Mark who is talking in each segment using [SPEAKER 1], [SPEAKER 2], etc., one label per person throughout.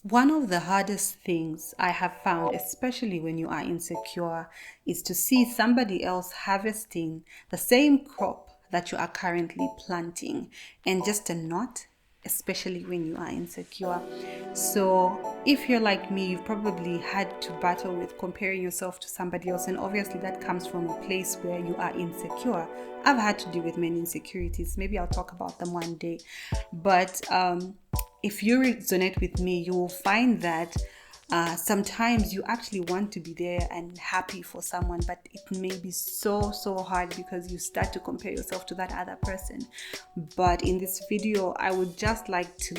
[SPEAKER 1] One of the hardest things I have found, especially when you are insecure, is to see somebody else harvesting the same crop that you are currently planting and just not, especially when you are insecure. So, if you're like me, you've probably had to battle with comparing yourself to somebody else, and obviously that comes from a place where you are insecure. I've had to deal with many insecurities. Maybe I'll talk about them one day. But if you resonate with me, you will find that sometimes you actually want to be there and happy for someone, but it may be so hard because you start to compare yourself to that other person. But in this video, I would just like to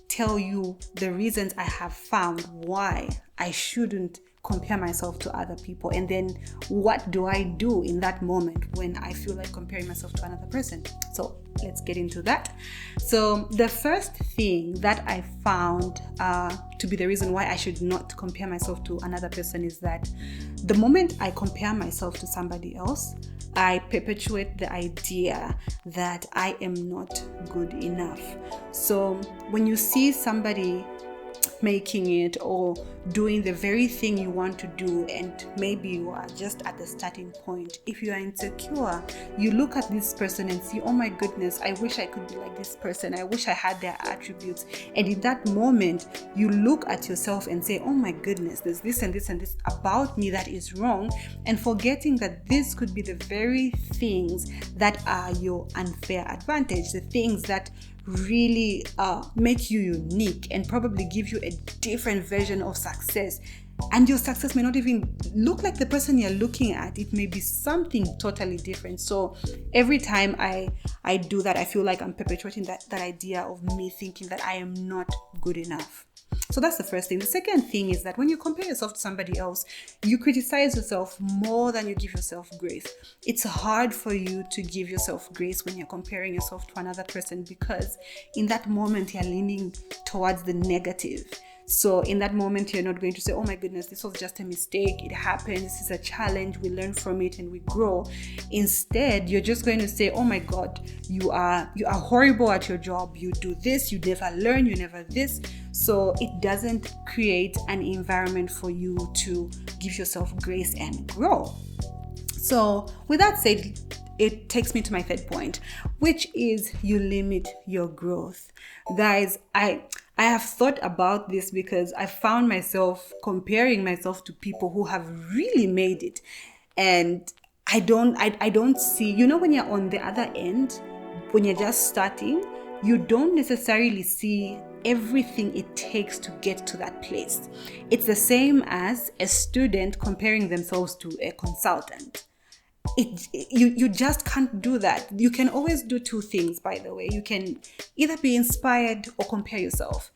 [SPEAKER 1] tell you the reasons I have found why I shouldn't compare myself to other people, and then what do I do in that moment when I feel like comparing myself to another person. So let's get into that. So the first thing that I found to be the reason why I should not compare myself to another person is that the moment I compare myself to somebody else, I perpetuate the idea that I am not good enough. So when you see somebody making it or doing the very thing you want to do, and maybe you are just at the starting point, if you are insecure, you look at this person and see, oh my goodness, I wish I could be like this person, I wish I had their attributes. And in that moment you look at yourself and say, oh my goodness, there's this and this and this about me that is wrong, and forgetting that this could be the very things that are your unfair advantage, the things that really make you unique and probably give you a different version of success. And your success may not even look like the person you're looking at. It may be something totally different. So every time I do that, I feel like I'm perpetuating that idea of me thinking that I am not good enough. So that's the first thing. The second thing is that when you compare yourself to somebody else, you criticize yourself more than you give yourself grace. It's hard for you to give yourself grace when you're comparing yourself to another person, because in that moment you're leaning towards the negative. So in that moment, you're not going to say, oh my goodness, this was just a mistake. It happened. This is a challenge. We learn from it and we grow. Instead, you're just going to say, oh my God, you are horrible at your job. You do this, you never learn, you never this. So it doesn't create an environment for you to give yourself grace and grow. So with that said, it takes me to my third point, which is you limit your growth. Guys, I have thought about this because I found myself comparing myself to people who have really made it. And I don't see, when you're on the other end, when you're just starting, you don't necessarily see everything it takes to get to that place. It's the same as a student comparing themselves to a consultant. You just can't do that. You can always do two things, by the way. You can either be inspired or compare yourself.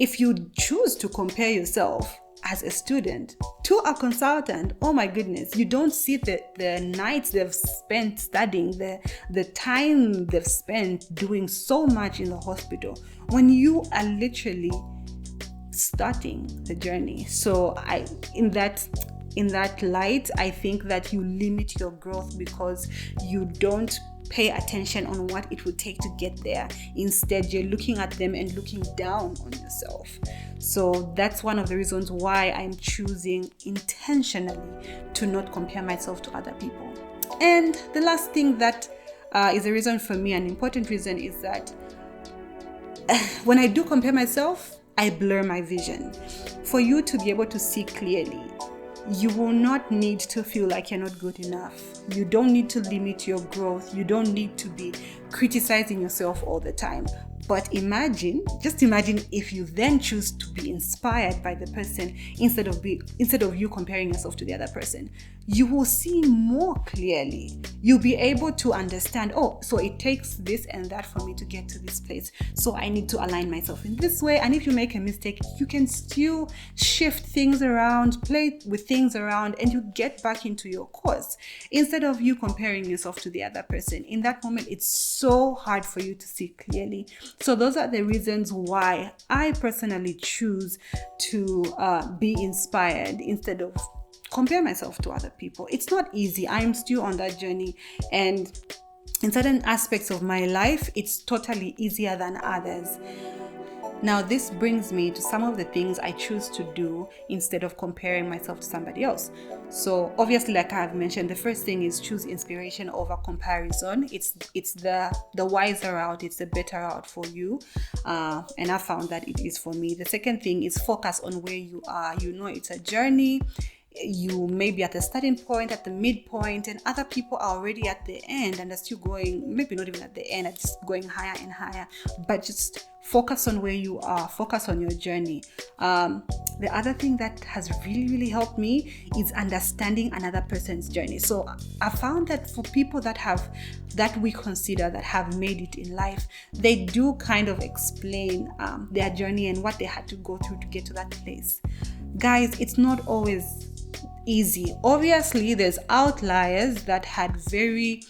[SPEAKER 1] If you choose to compare yourself as a student to a consultant, oh my goodness, you don't see the nights they've spent studying, the time they've spent doing so much in the hospital when you are literally starting the journey. So in that light, I think that you limit your growth because you don't pay attention on what it would take to get there. Instead, you're looking at them and looking down on yourself. So that's one of the reasons why I'm choosing intentionally to not compare myself to other people. And the last thing that is a reason for me, an important reason, is that when I do compare myself, I blur my vision. For you to be able to see clearly, you will not need to feel like you're not good enough. You don't need to limit your growth. You don't need to be criticizing yourself all the time. But just imagine if you then choose to be inspired by the person instead of you comparing yourself to the other person. You will see more clearly. You'll be able to understand, oh, so it takes this and that for me to get to this place. So I need to align myself in this way. And if you make a mistake, you can still shift things around, play with things around, and you get back into your course instead of you comparing yourself to the other person. In that moment, it's so hard for you to see clearly. So those are the reasons why I personally choose to be inspired instead of compare myself to other people. It's not easy. I'm still on that journey, and in certain aspects of my life, it's totally easier than others. Now, this brings me to some of the things I choose to do instead of comparing myself to somebody else. So obviously, like I've mentioned, the first thing is choose inspiration over comparison. It's the wiser route, it's the better route for you, and I found that it is for me. The second thing is focus on where you are. You know, it's a journey. You may be at the starting point, at the midpoint, and other people are already at the end and are still going, maybe not even at the end, are just going higher and higher. But just focus on where you are, focus on your journey. The other thing that has really helped me is understanding another person's journey. So I found that for people that we consider that have made it in life, they do kind of explain their journey and what they had to go through to get to that place. Guys, it's not always easy. Obviously, there's outliers that had very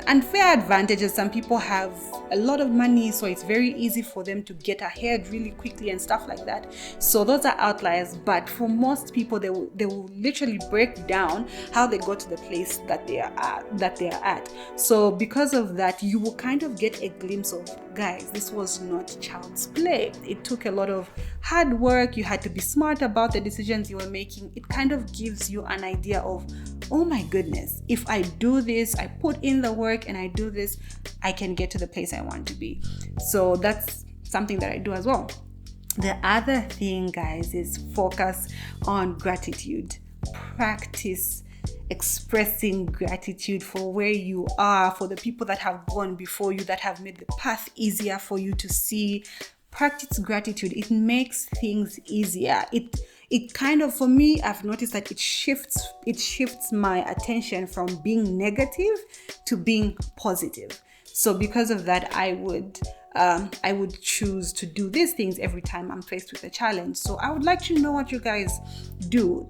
[SPEAKER 1] unfair advantages. Some people have a lot of money, so it's very easy for them to get ahead really quickly and stuff like that. So those are outliers, but for most people, they will literally break down how they got to the place that they are at. So because of that, you will kind of get a glimpse of, guys, this was not child's play. It took a lot of hard work. You had to be smart about the decisions you were making. It kind of gives you an idea of, oh my goodness, if I do this, I put in the work and I do this, I can get to the place I want to be. So that's something that I do as well. The other thing, guys, is focus on gratitude. Practice expressing gratitude for where you are, for the people that have gone before you, that have made the path easier for you to see. Practice gratitude. It makes things easier. It kind of, for me, I've noticed that it shifts my attention from being negative to being positive. So because of that, I would choose to do these things every time I'm faced with a challenge. So I would like to know what you guys do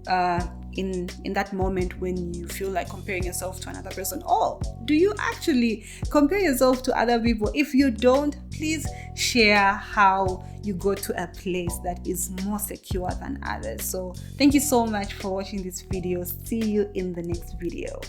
[SPEAKER 1] in that moment when you feel like comparing yourself to another person. Or do you actually compare yourself to other people? If you don't, please share how you go to a place that is more secure than others. So thank you so much for watching this video. See you in the next video.